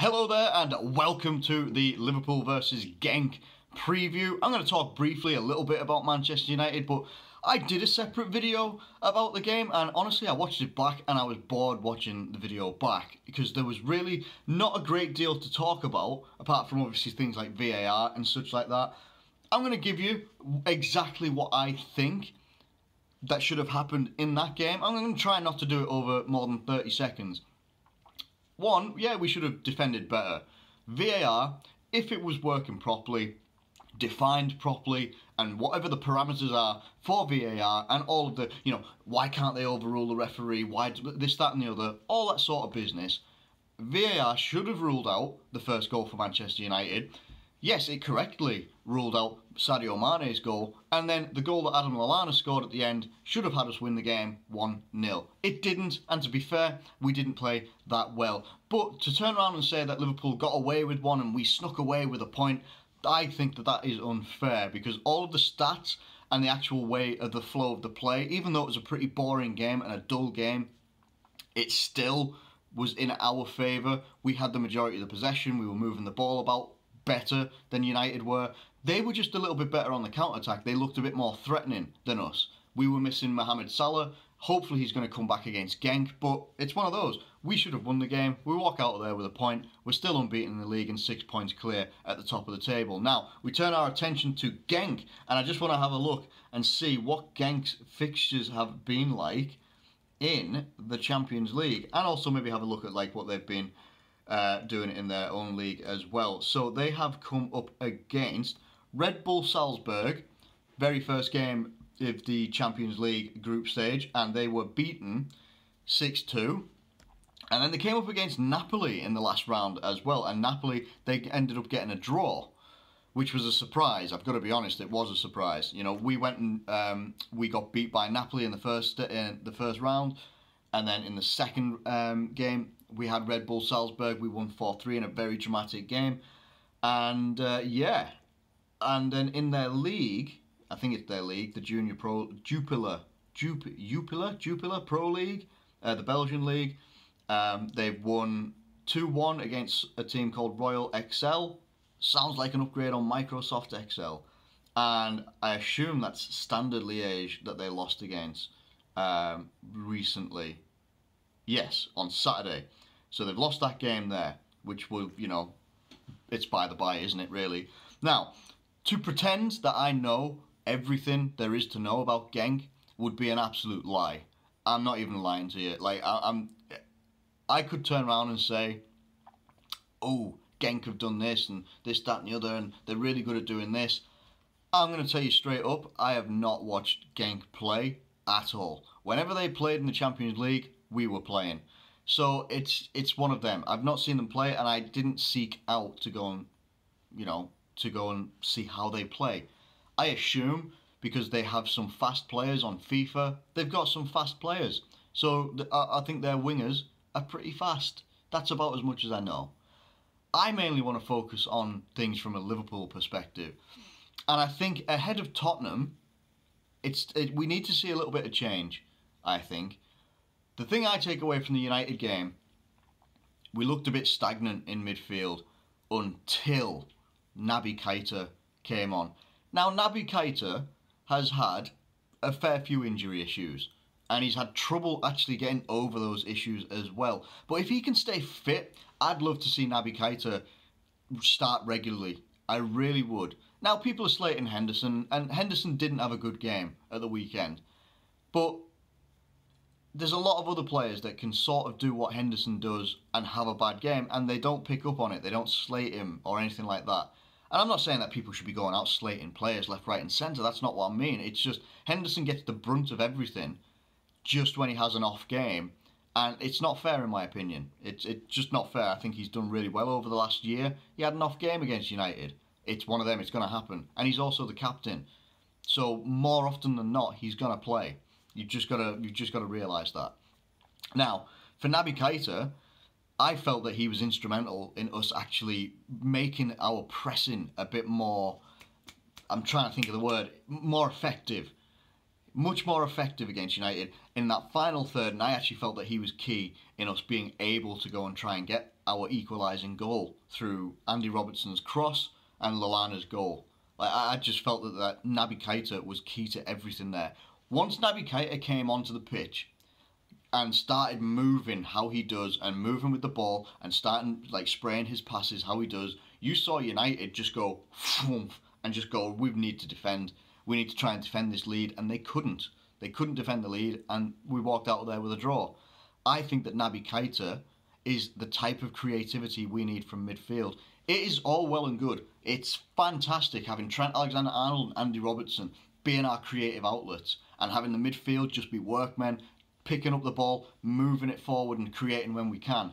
Hello there and welcome to the Liverpool versus Genk preview. I'm going to talk briefly a little bit about Manchester United, but I did a separate video about the game and honestly I watched it back and I was bored watching the video back because there was really not a great deal to talk about apart from obviously things like VAR and such like that. I'm going to give you exactly what I think that should have happened in that game. I'm going to try not to do it over more than 30 seconds. One, yeah, we should have defended better. VAR, if it was working properly, defined properly, and whatever the parameters are for VAR and all of the, why can't they overrule the referee, why this, that and the other, all that sort of business, VAR should have ruled out the first goal for Manchester United. Yes, it correctly ruled out Sadio Mane's goal, and then the goal that Adam Lallana scored at the end should have had us win the game 1-0. It didn't, and to be fair, we didn't play that well. But to turn around and say that Liverpool got away with one and we snuck away with a point, I think that that is unfair, because all of the stats and the actual way of the flow of the play, even though it was a pretty boring game and a dull game, it still was in our favour. We had the majority of the possession, we were moving the ball about better than United were. They were just a little bit better on the counter-attack. They looked a bit more threatening than us. We were missing Mohamed Salah. Hopefully he's going to come back against Genk, but it's one of those. We should have won the game. We walk out of there with a point. We're still unbeaten in the league and 6 points clear at the top of the table. Now, we turn our attention to Genk, and I just want to have a look and see what Genk's fixtures have been like in the Champions League, and also maybe have a look at like what they've been doing it in their own league as well. So they have come up against Red Bull Salzburg, very first game of the Champions League group stage, and they were beaten 6-2. And then they came up against Napoli in the last round as well, and Napoli, they ended up getting a draw, which was a surprise. I've got to be honest, it was a surprise. You know, we went and we got beat by Napoli in the first round, and then in the second game we had Red Bull Salzburg. We won 4-3 in a very dramatic game, and yeah, and then in their league, I think it's their league, the Junior Pro Jupiler Pro League, the Belgian league. They've won 2-1 against a team called Royal XL. Sounds like an upgrade on Microsoft Excel. And I assume that's Standard Liège that they lost against recently. Yes, on Saturday. So they've lost that game there, which will, it's by the by, isn't it, really? Now, to pretend that I know everything there is to know about Genk would be an absolute lie. I'm not even lying to you. Like, I could turn around and say, oh, Genk have done this and this, that and the other, and they're really good at doing this. I'm going to tell you straight up, I have not watched Genk play at all. Whenever they played in the Champions League, we were playing. So it's one of them. I've not seen them play, and I didn't seek out to go and, see how they play. I assume because they have some fast players on FIFA, they've got some fast players. So I think their wingers are pretty fast. That's about as much as I know. I mainly want to focus on things from a Liverpool perspective. And I think ahead of Tottenham, we need to see a little bit of change, I think. The thing I take away from the United game, we looked a bit stagnant in midfield until Many Keita came on. Now, Many Keita has had a fair few injury issues, and he's had trouble actually getting over those issues as well. But if he can stay fit, I'd love to see Many Keita start regularly. I really would. Now, people are slating Henderson, and Henderson didn't have a good game at the weekend. But there's a lot of other players that can sort of do what Henderson does and have a bad game, and they don't pick up on it. They don't slate him or anything like that. And I'm not saying that people should be going out slating players left, right and centre. That's not what I mean. It's just Henderson gets the brunt of everything just when he has an off game. And it's not fair in my opinion. It's just not fair. I think he's done really well over the last year. He had an off game against United. It's one of them. It's going to happen. And he's also the captain. So more often than not, he's going to play. You've just got to realise that. Now, for Many Keita, I felt that he was instrumental in us actually making our pressing a bit more, I'm trying to think of the word, more effective. much more effective against United in that final third, and I actually felt that he was key in us being able to go and try and get our equalising goal through Andy Robertson's cross and Lallana's goal. Like, I just felt that Naby Keita was key to everything there. Once Naby Keita came onto the pitch and started moving how he does and moving with the ball and starting like spraying his passes how he does, you saw United just go and just go, we need to defend. We need to try and defend this lead, and they couldn't. They couldn't defend the lead, and we walked out of there with a draw. I think that Naby Keita is the type of creativity we need from midfield. It is all well and good. It's fantastic having Trent Alexander-Arnold and Andy Robertson being our creative outlets and having the midfield just be workmen, picking up the ball, moving it forward and creating when we can.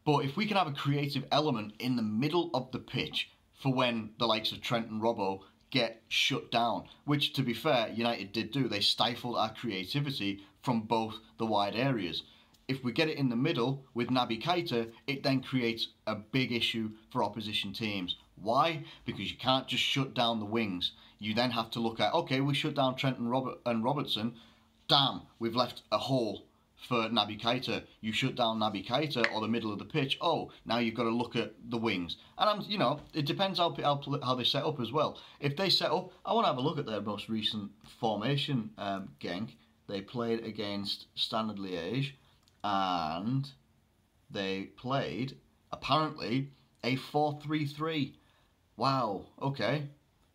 But if we can have a creative element in the middle of the pitch for when the likes of Trent and Robbo get shut down, which to be fair, United did do. They stifled our creativity from both the wide areas. If we get it in the middle with Naby Keita, it then creates a big issue for opposition teams. Why? Because you can't just shut down the wings. You then have to look at, okay, we shut down Trent and Robertson. Damn, we've left a hole for Naby Keita. You shut down Naby Keita or the middle of the pitch. Oh, now you've got to look at the wings. And it depends how they set up as well. If they set up, I want to have a look at their most recent formation. Genk, they played against Standard Liège, and they played apparently a 4-3-3. Wow. Okay,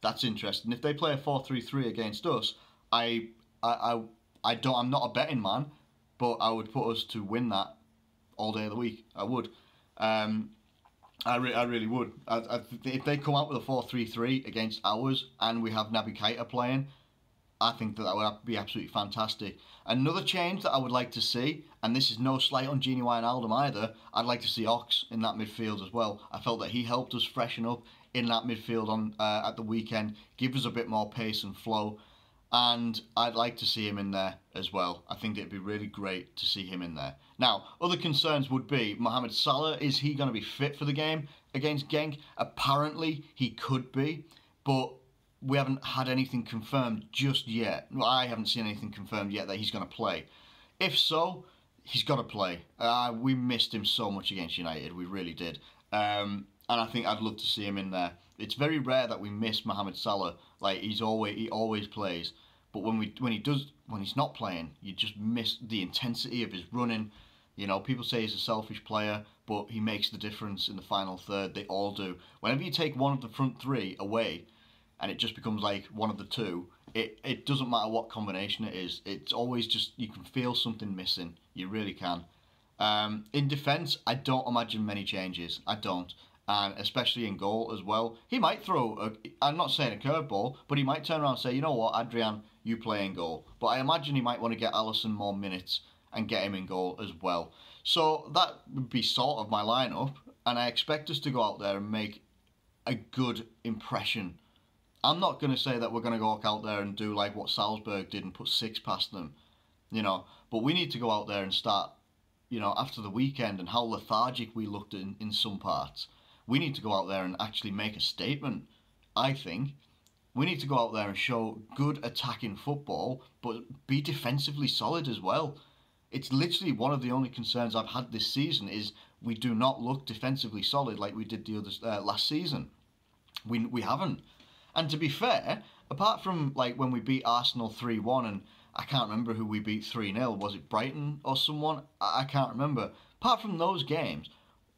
that's interesting. If they play a 4-3-3 against us, I'm not a betting man, but I would put us to win that all day of the week. I would. I really would. If they come out with a 4-3-3 against ours and we have Naby Keita playing, I think that would be absolutely fantastic. Another change that I would like to see, and this is no slight on Gini Wijnaldum either, I'd like to see Ox in that midfield as well. I felt that he helped us freshen up in that midfield at the weekend, give us a bit more pace and flow. And I'd like to see him in there as well. I think it'd be really great to see him in there. Now, other concerns would be Mohamed Salah. Is he going to be fit for the game against Genk? Apparently, he could be, but we haven't had anything confirmed just yet. Well, I haven't seen anything confirmed yet that he's going to play. If so, he's got to play. We missed him so much against United. We really did. And I think I'd love to see him in there. It's very rare that we miss Mohamed Salah. Like he always plays, but when he's not playing, you just miss the intensity of his running. You know, people say he's a selfish player, but he makes the difference in the final third. They all do. Whenever you take one of the front three away, and it just becomes like one of the two, it doesn't matter what combination it is. It's always just, you can feel something missing. You really can. In defence, I don't imagine many changes. I don't. And especially in goal as well. He might throw, I'm not saying a curveball, but he might turn around and say, you know what, Adrian, you play in goal. But I imagine he might want to get Alisson more minutes and get him in goal as well. So that would be sort of my lineup. And I expect us to go out there and make a good impression. I'm not going to say that we're going to go out there and do like what Salzburg did and put 6 past them, but we need to go out there and start, after the weekend and how lethargic we looked in some parts. We need to go out there and actually make a statement, I think. We need to go out there and show good attacking football, but be defensively solid as well. It's literally one of the only concerns I've had this season is we do not look defensively solid like we did last season. We haven't. And to be fair, apart from like when we beat Arsenal 3-1, and I can't remember who we beat 3-0, was it Brighton or someone? I can't remember. Apart from those games,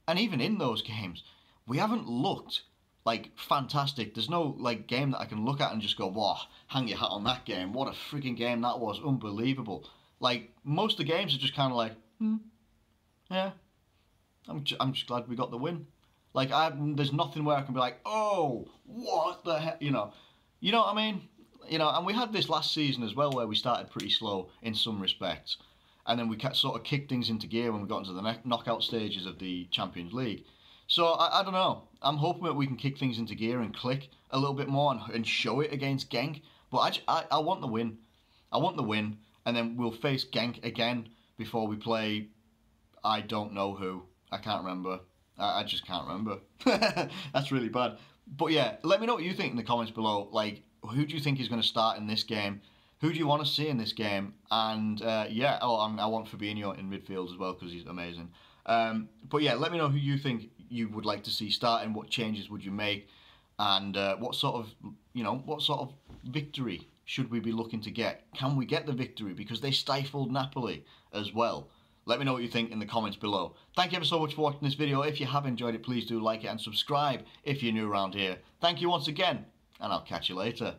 and even in those games, we haven't looked like fantastic. There's no like game that I can look at and just go, wow, hang your hat on that game. What a freaking game that was. Unbelievable. Like, most of the games are just kind of like, yeah, I'm just glad we got the win. Like, there's nothing where I can be like, oh, what the heck, You know what I mean? And we had this last season as well where we started pretty slow in some respects. And then we sort of kicked things into gear when we got into the knockout stages of the Champions League. So, I don't know. I'm hoping that we can kick things into gear and click a little bit more and show it against Genk. But I want the win. I want the win. And then we'll face Genk again before we play I don't know who. I can't remember. I just can't remember. That's really bad. But yeah, let me know what you think in the comments below. Like, who do you think is going to start in this game? Who do you want to see in this game? And yeah, I want Fabinho in midfield as well because he's amazing. But yeah, let me know who you think you would like to see starting. What changes would you make? And what sort of victory should we be looking to get? Can we get the victory? Because they stifled Napoli as well. Let me know what you think in the comments below. Thank you ever so much for watching this video. If you have enjoyed it, please do like it and subscribe if you're new around here. Thank you once again, and I'll catch you later.